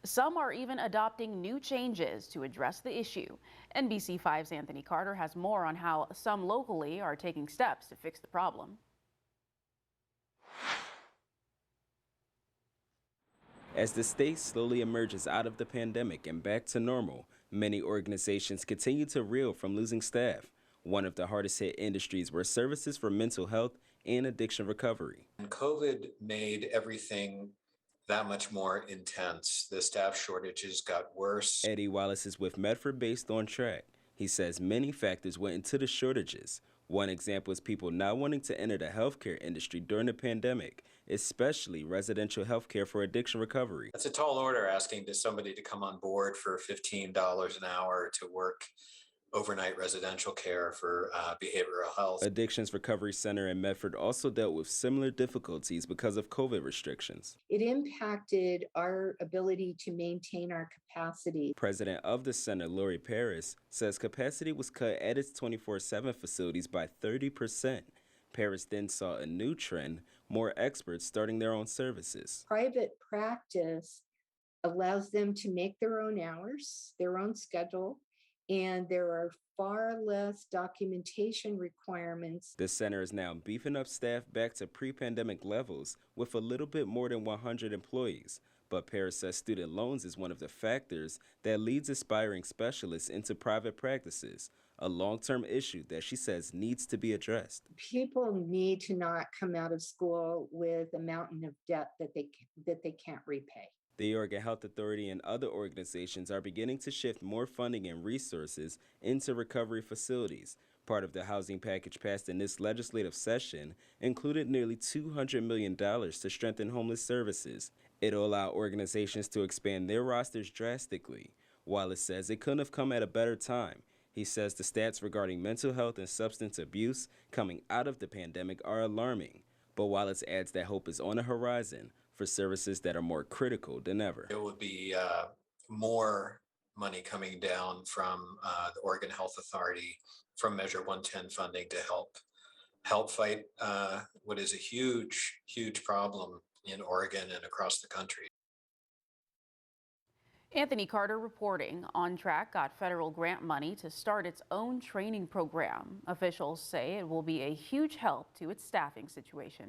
Some are even adopting new changes to address the issue. NBC5's Anthony Carter has more on how some locally are taking steps to fix the problem. As the state slowly emerges out of the pandemic and back to normal, many organizations continue to reel from losing staff. One of the hardest hit industries were services for mental health and addiction recovery. And COVID made everything that much more intense. The staff shortages got worse. Eddie Wallace is with Medford based on track. He says many factors went into the shortages. One example is people not wanting to enter the healthcare industry during the pandemic, especially residential healthcare for addiction recovery. That's a tall order, asking somebody to come on board for $15 an hour to work overnight residential care for behavioral health. Addictions Recovery Center in Medford also dealt with similar difficulties because of COVID restrictions. It impacted our ability to maintain our capacity. President of the center, Lori Paris, says capacity was cut at its 24/7 facilities by 30%. Paris then saw a new trend, more experts starting their own services. Private practice allows them to make their own hours, their own schedule, and there are far less documentation requirements. The center is now beefing up staff back to pre-pandemic levels with a little bit more than 100 employees. But Paris says student loans is one of the factors that leads aspiring specialists into private practices, a long-term issue that she says needs to be addressed. People need to not come out of school with a mountain of debt that they can't repay. The Oregon Health Authority and other organizations are beginning to shift more funding and resources into recovery facilities. Part of the housing package passed in this legislative session included nearly $200 million to strengthen homeless services. It'll allow organizations to expand their rosters drastically. Wallace says it couldn't have come at a better time. He says the stats regarding mental health and substance abuse coming out of the pandemic are alarming. But Wallace adds that hope is on the horizon for services that are more critical than ever. There would be more money coming down from the Oregon Health Authority from Measure 110 funding to help fight what is a huge problem in Oregon and across the country. Anthony Carter reporting. On Track got federal grant money to start its own training program. Officials say it will be a huge help to its staffing situation.